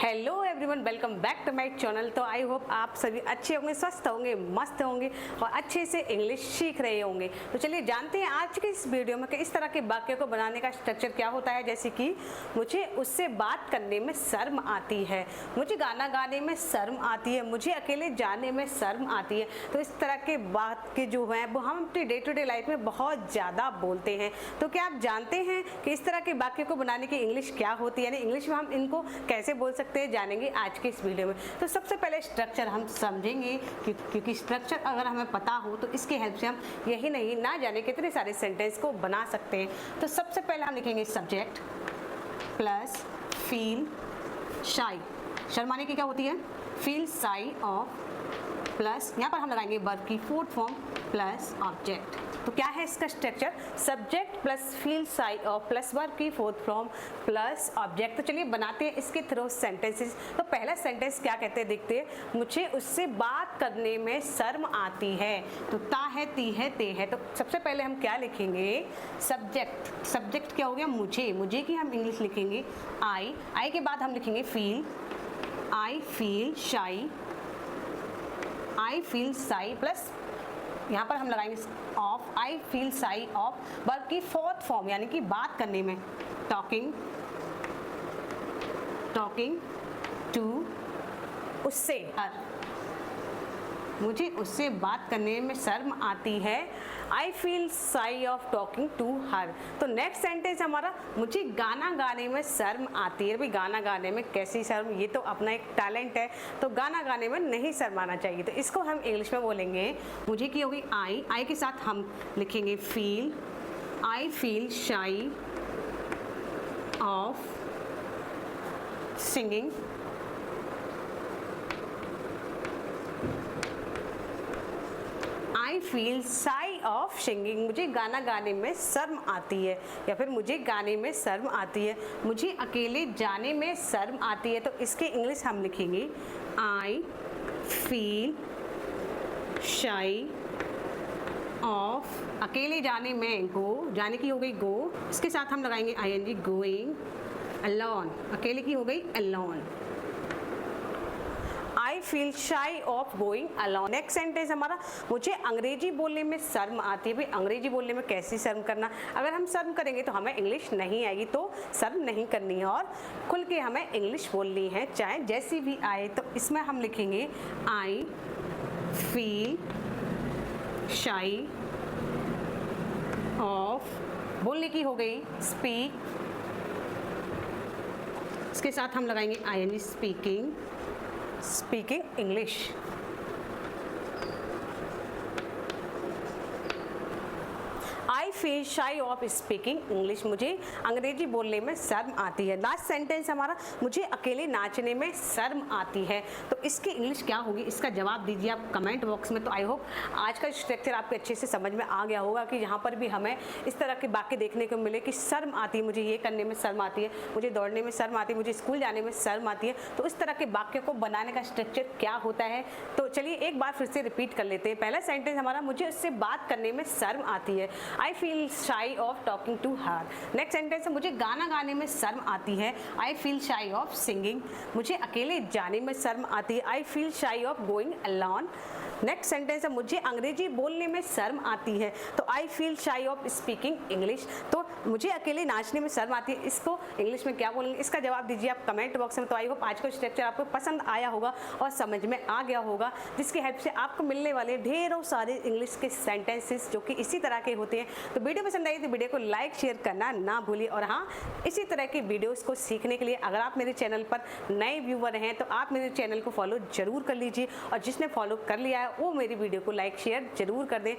Hello everyone, welcome back to my channel. तो I hope आप सभी अच्छे होंगे, स्वस्थ होंगे, मस्त होंगे और अच्छे से इंग्लिश सीख रहे होंगे। तो चलिए जानते हैं आज की इस वीडियो में कि इस तरह के वाक्य को बनाने का स्ट्रक्चर क्या होता है। जैसे कि मुझे उससे बात करने में शर्म आती है, मुझे गाना गाने में शर्म आती है, मुझे अकेले जाने में शर्म आती है। तो इस तरह के वाक्य जो हैं वो हम अपनी डे टू डे लाइफ में बहुत ज़्यादा बोलते हैं। तो क्या आप जानते हैं कि इस तरह के वाक्य को बनाने की इंग्लिश क्या होती है, यानी इंग्लिश में हम इनको कैसे बोल सकते हैं, जानेंगे आज के इस वीडियो में। तो सबसे पहले स्ट्रक्चर हम समझेंगे क्योंकि स्ट्रक्चर अगर हमें पता हो तो इसकी हेल्प से हम यही नहीं ना जाने कितने सारे सेंटेंस को बना सकते हैं। तो सबसे पहले हम लिखेंगे सब्जेक्ट प्लस फील शाई। शर्माने की क्या होती है? फील शाई ऑफ, प्लस यहाँ पर हम लगाएंगे वर्ब की फोर्थ फॉर्म प्लस ऑब्जेक्ट। तो क्या है इसका structure? Subject plus feel shy of plus verb की फोर्थ फॉर्म प्लस ऑब्जेक्ट। तो चलिए बनाते हैं इसके थ्रू सेंटेंसेस। तो पहला सेंटेंस क्या कहते हैं देखते हैं। मुझे उससे बात करने में शर्म आती है। तो ता है, ती है, ते है। तो सबसे पहले हम क्या लिखेंगे? सब्जेक्ट। सब्जेक्ट क्या हो गया? मुझे। मुझे की हम इंग्लिश लिखेंगे आई। आई के बाद हम लिखेंगे फील। आई फील शाई, आई फील शाई प्लस यहाँ पर हम लगाएंगे of. I feel shy of verb की फोर्थ फॉर्म यानी कि बात करने में टॉकिंग, टॉकिंग टू उससे। मुझे उससे बात करने में शर्म आती है। I feel shy of talking to her. तो नेक्स्ट सेंटेंस हमारा मुझे गाना गाने में शर्म आती है। भाई गाना गाने में कैसी शर्म, ये तो अपना एक टैलेंट है, तो गाना गाने में नहीं शर्माना चाहिए। तो इसको हम इंग्लिश में बोलेंगे, मुझे की होगी आई। आई के साथ हम लिखेंगे feel. I feel shy of singing. I feel shy of singing. मुझे गाना गाने में शर्म आती है, या फिर मुझे गाने में शर्म आती है। मुझे अकेले जाने में शर्म आती है। तो इसके इंग्लिश हम लिखेंगे आई फील शाई ऑफ, अकेले जाने में गो, जाने की हो गई गो। इसके साथ हम लगाएंगे आईएनजी गोइंग अलोन, अकेले की हो गई alone. I feel shy of going alone. Next sentence हमारा मुझे अंग्रेजी बोलने में शर्म आती है। भाई अंग्रेजी बोलने में कैसी शर्म करना, अगर हम शर्म करेंगे तो हमें इंग्लिश नहीं आएगी, तो शर्म नहीं करनी है और खुल के हमें इंग्लिश बोलनी है, चाहे जैसी भी आए। तो इसमें हम लिखेंगे आई फील शाई ऑफ, बोलने की हो गई स्पीक। इसके साथ हम लगाएंगे ING speaking, speaking English. I feel shy of speaking English. मुझे अंग्रेजी बोलने में शर्म आती है। लास्ट सेंटेंस हमारा मुझे अकेले नाचने में शर्म आती है। तो इसकी इंग्लिश क्या होगी, इसका जवाब दीजिए आप कमेंट बॉक्स में। तो आई होप आज का स्ट्रक्चर आपके अच्छे से समझ में आ गया होगा कि यहाँ पर भी हमें इस तरह के वाक्य देखने को मिले कि शर्म आती है, मुझे ये करने में शर्म आती है, मुझे दौड़ने में शर्म आती है, मुझे स्कूल जाने में शर्म आती है। तो इस तरह के वाक्य को बनाने का स्ट्रक्चर क्या होता है, तो चलिए एक बार फिर से रिपीट कर लेते हैं। पहला सेंटेंस हमारा मुझे उससे बात करने में शर्म आती है। I feel shy of talking to her. Next sentence है मुझे गाना गाने में शर्म आती है। I feel shy of singing. मुझे अकेले जाने में शर्म आती है। I feel shy of going alone. Next sentence है मुझे अंग्रेजी बोलने में शर्म आती है। तो I feel shy of speaking English. तो मुझे अकेले नाचने में शर्म आती है, इसको इंग्लिश में क्या बोलेंगे, इसका जवाब दीजिए आप कमेंट बॉक्स में। तो आई होप आज का स्ट्रक्चर आपको पसंद आया होगा और समझ में आ गया होगा, जिसकी हेल्प से आपको मिलने वाले ढेरों सारे इंग्लिश के सेंटेंसेस जो कि इसी तरह के होते हैं। तो वीडियो पसंद आई तो वीडियो को लाइक शेयर करना ना भूलिए। और हाँ, इसी तरह की वीडियोस को सीखने के लिए अगर आप मेरे चैनल पर नए व्यूवर हैं तो आप मेरे चैनल को फॉलो जरूर कर लीजिए, और जिसने फॉलो कर लिया है वो मेरी वीडियो को लाइक शेयर जरूर कर दें।